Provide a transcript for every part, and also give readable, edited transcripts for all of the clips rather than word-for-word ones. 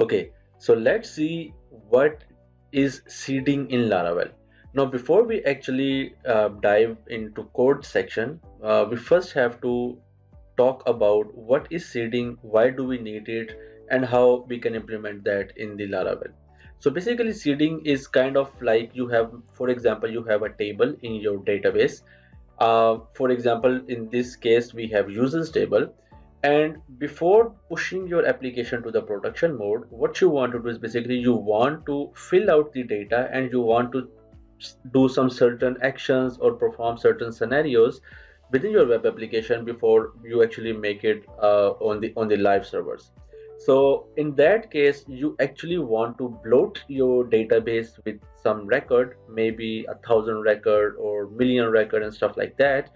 Okay, so let's see what is seeding in Laravel. Now, before we actually dive into code section, we first have to talk about what is seeding, why do we need it, and how we can implement that in the Laravel. So basically, seeding is kind of like you have, for example, you have a table in your database. For example, in this case, we have users table. And before pushing your application to the production mode, what you want to do is basically you want to fill out the data and you want to do some certain actions or perform certain scenarios within your web application before you actually make it on the live servers. So in that case, you actually want to bloat your database with some record, maybe 1,000 record or million record and stuff like that.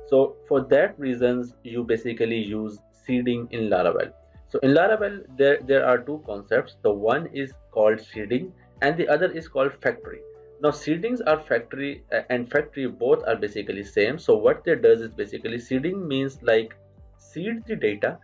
So for that reasons, you basically use seeding in Laravel. So in Laravel, there are two concepts. The one is called seeding and the other is called factory. Now seedings are factory and factory both are basically same. So what they does is basically seeding means like seed the data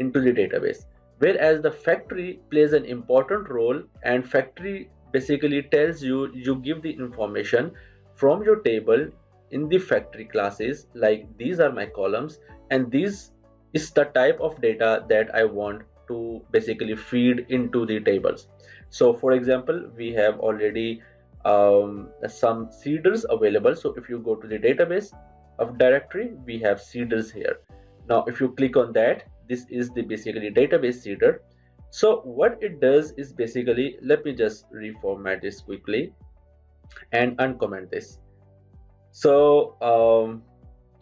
into the database, whereas the factory plays an important role, and factory basically tells you, you give the information from your table in the factory classes, like these are my columns and these is the type of data that I want to basically feed into the tables. So for example, we have already some seeders available. So if you go to the database of directory, we have seeders here. Now if you click on that, this is the basically database seeder. So what it does is basically, let me just reformat this quickly and uncomment this. So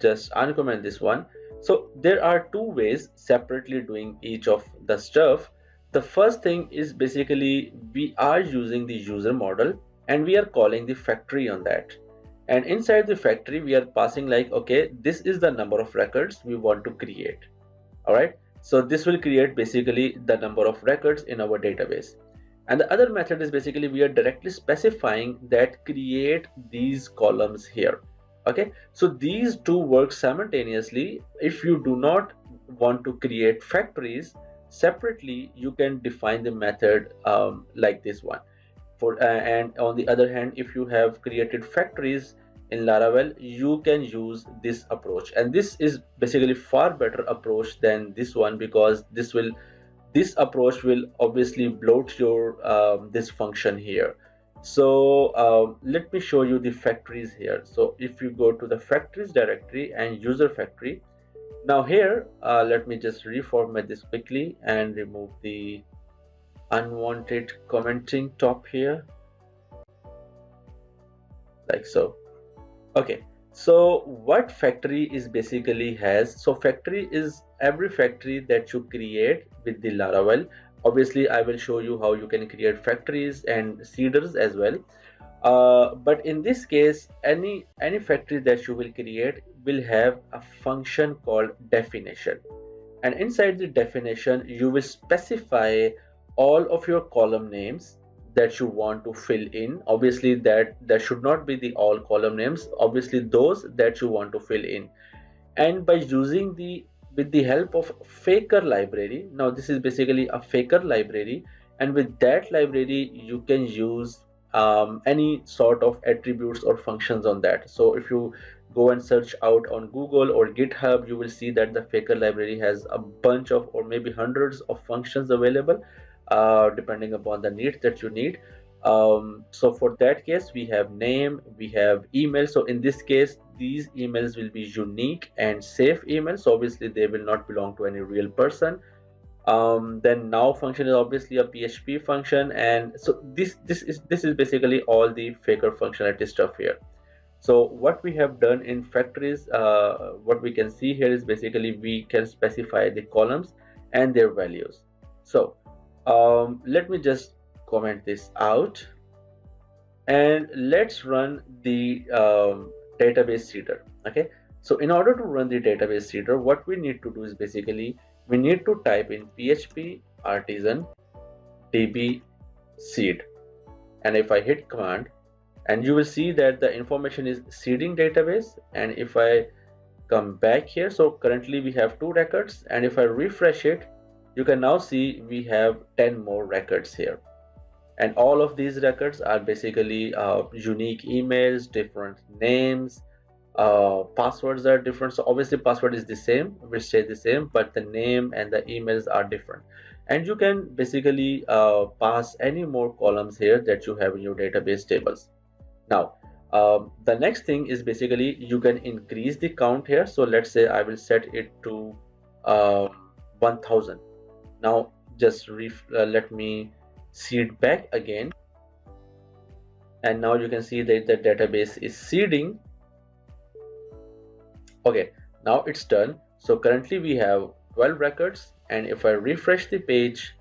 just uncomment this one. So there are two ways separately doing each of the stuff. The first thing is basically we are using the user model and we are calling the factory on that. And inside the factory, we are passing like, okay, this is the number of records we want to create. All right. So this will create basically the number of records in our database. And the other method is basically we are directly specifying that create these columns here. Okay, so these two work simultaneously. If you do not want to create factories separately, you can define the method like this one. And on the other hand, if you have created factories in Laravel, you can use this approach, and this is basically far better approach than this one, because this approach will obviously bloat your this function here. So let me show you the factories here. So if you go to the factories directory and user factory, now here let me just reformat this quickly and remove the unwanted commenting top here, like so. Okay, so what factory is basically has, so factory is every factory that you create with the Laravel. Obviously I will show you how you can create factories and seeders as well, but in this case, any factory that you will create will have a function called definition, and inside the definition you will specify all of your column names that you want to fill in. Obviously that should not be the all column names, obviously those that you want to fill in. And by using the with the help of faker library, now this is basically a faker library, and with that library you can use any sort of attributes or functions on that. So if you go and search out on Google or GitHub, you will see that the faker library has a bunch of or maybe hundreds of functions available, depending upon the needs that you need. So for that case, we have name, we have email. So in this case, these emails will be unique and safe emails, so obviously they will not belong to any real person. Then now function is obviously a PHP function, and so this is basically all the faker functionality stuff here. So what we have done in factories, what we can see here is basically we can specify the columns and their values. So let me just comment this out and let's run the database seeder. Okay, so in order to run the database seeder, what we need to do is basically we need to type in php artisan db seed, and if I hit command, and you will see that the information is seeding database. And if I come back here, so currently we have 2 records, and if I refresh it, you can now see we have 10 more records here, and all of these records are basically unique emails, different names, passwords are different. So obviously password is the same, will stay the same, but the name and the emails are different. And you can basically pass any more columns here that you have in your database tables. Now the next thing is basically you can increase the count here. So let's say I will set it to 1000. Now just let me seed back again, and now you can see that the database is seeding. Okay, now it's done. So currently we have 12 records, and if I refresh the page,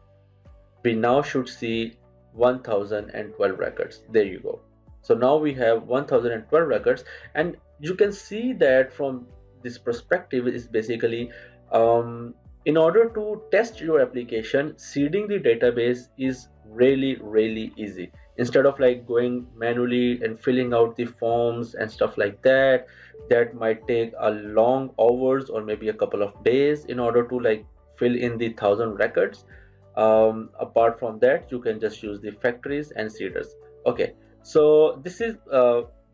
we now should see 1012 records. There you go. So now we have 1012 records, and you can see that from this perspective is basically in order to test your application, seeding the database is really easy. Instead of like going manually and filling out the forms and stuff like that, that might take a long hours or maybe a couple of days in order to like fill in the 1000 records. Apart from that, you can just use the factories and seeders. Okay, so this is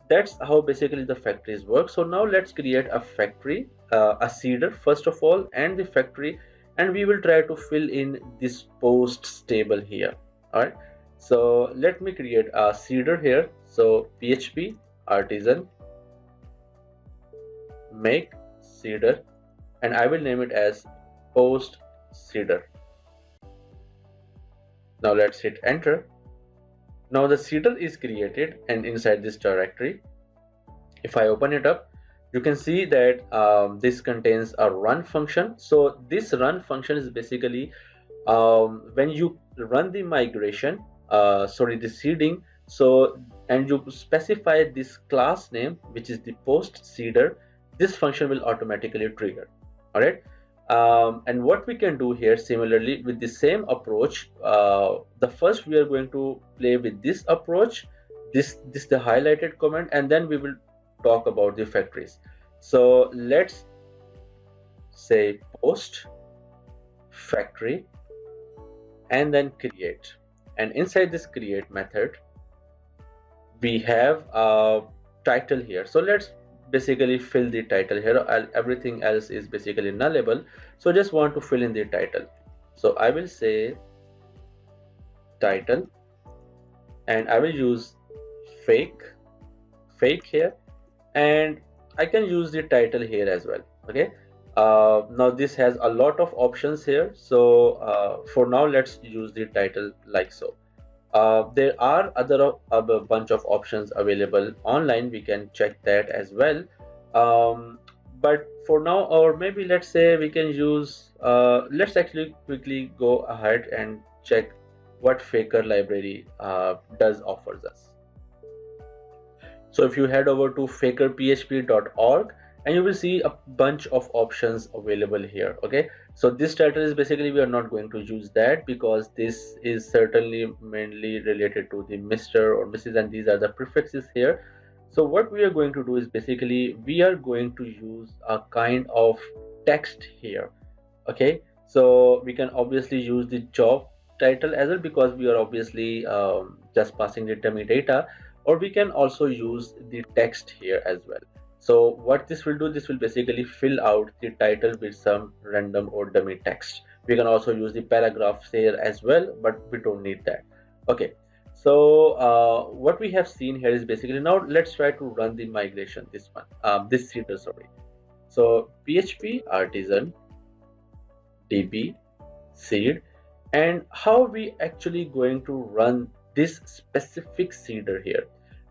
that's how basically the factories work. So now let's create a factory, a seeder first of all, and the factory, and we will try to fill in this posts table here. All right, so let me create a seeder here. So php artisan make seeder, and I will name it as post seeder. Now let's hit enter. Now the seeder is created, and inside this directory, if I open it up, you can see that this contains a run function. So this run function is basically when you run the migration, sorry, the seeding, so and you specify this class name, which is the post seeder, this function will automatically trigger. All right. And what we can do here similarly with the same approach, the first we are going to play with this approach, this the highlighted comment, and then we will talk about the factories. So let's say post factory and then create, and inside this create method we have a title here. So let's basically fill the title here. Everything else is basically nullable, so just want to fill in the title. So I will say title, and I will use fake here, and I can use the title here as well. Okay, now this has a lot of options here, so for now let's use the title like so. There are other bunch of options available online, we can check that as well, but for now, or maybe let's say we can use let's actually quickly go ahead and check what Faker library does offers us. So if you head over to fakerphp.org, and you will see a bunch of options available here. Okay, so this title is basically, we are not going to use that because this is certainly mainly related to the Mr. or Mrs., and these are the prefixes here. So what we are going to do is basically we are going to use a kind of text here. Okay, so we can obviously use the job title as well because we are obviously just passing the dummy data, or we can also use the text here as well. So what this will do, this will basically fill out the title with some random or dummy text. We can also use the paragraphs here as well, but we don't need that. Okay, so what we have seen here is basically, now let's try to run the migration, this one, this seeder, sorry. So php artisan db seed, and how we actually going to run this specific seeder here.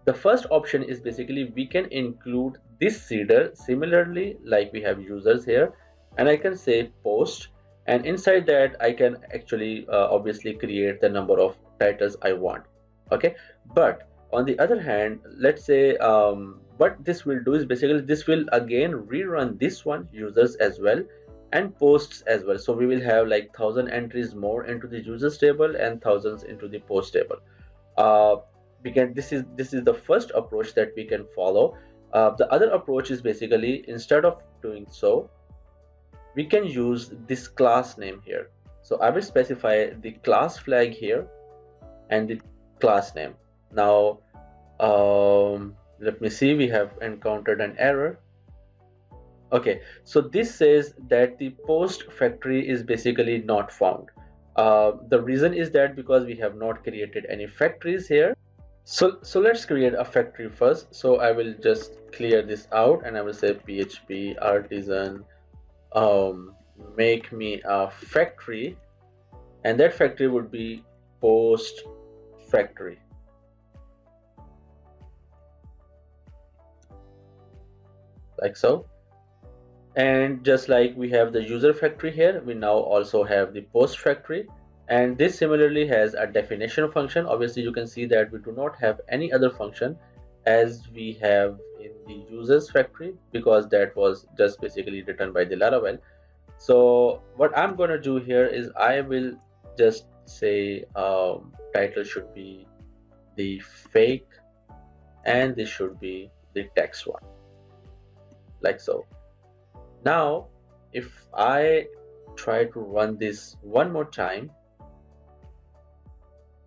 The first option is basically we can include this seeder similarly like we have users here, and I can say post, and inside that I can actually obviously create the number of titles I want. Okay, but on the other hand, let's say what this will do is basically this will again rerun this one, users as well, and posts as well. So we will have like 1000 entries more into the users table and thousands into the post table. We can, this is the first approach that we can follow. The other approach is basically, instead of doing so, we can use this class name here. So I will specify the class flag here and the class name. Now, let me see, we have encountered an error. Okay, so this says that the post factory is basically not found. The reason is that because we have not created any factories here. So let's create a factory first. So I will just clear this out and I will say PHP artisan make me a factory, and that factory would be post factory, like so. And just like we have the user factory here, we now also have the post factory, and this similarly has a definition function. Obviously you can see that we do not have any other function as we have in the users factory, because that was just basically written by the Laravel. So what I'm going to do here is I will just say title should be the fake and this should be the text one, like so. Now, if I try to run this one more time,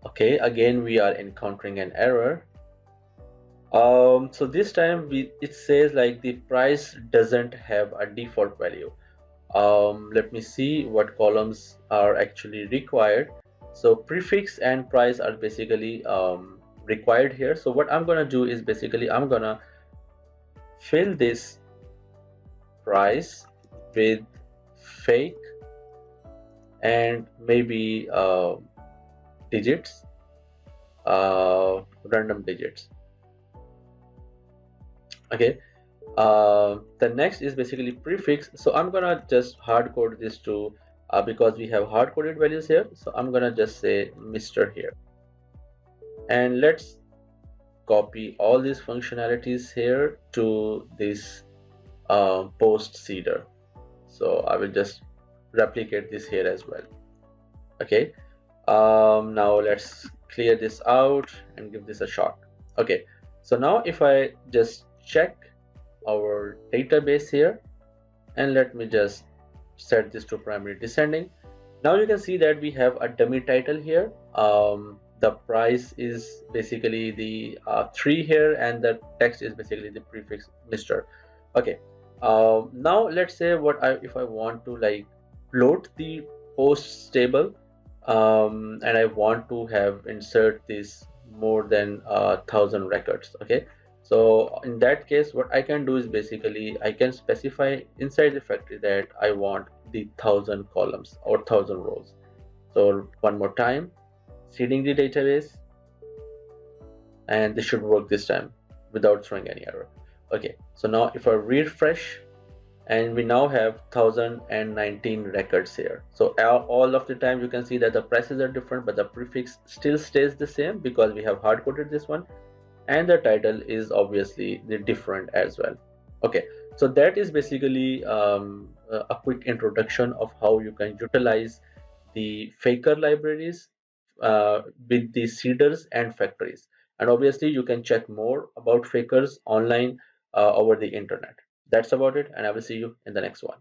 okay, again we are encountering an error. So this time it says like the price doesn't have a default value. Let me see what columns are actually required. So prefix and price are basically required here. So what I'm gonna do is basically I'm gonna fill this price with fake and maybe digits, random digits. Okay. The next is basically prefix. So I'm gonna just hard code this to because we have hard coded values here. So I'm gonna just say Mr. here, and let's copy all these functionalities here to this post seeder. So I will just replicate this here as well. Okay. Now let's clear this out and give this a shot. Okay, so now if I just check our database here, and let me just set this to primary descending. Now you can see that we have a dummy title here. The price is basically the 3 here, and the text is basically the prefix Mr. Okay, now let's say what if I want to like load the posts table, and I want to have insert this more than 1,000 records. Okay, so in that case what I can do is basically I can specify inside the factory that I want the 1,000 columns or 1,000 rows. So one more time, seeding the database, and this should work this time without throwing any error. Okay, so now if I refresh, and we now have 1,019 records here. So all of the time you can see that the prices are different, but the prefix still stays the same because we have hard coded this one, and the title is obviously the different as well. Okay, so that is basically a quick introduction of how you can utilize the faker libraries with the seeders and factories. And obviously you can check more about fakers online over the internet. That's about it, and I will see you in the next one.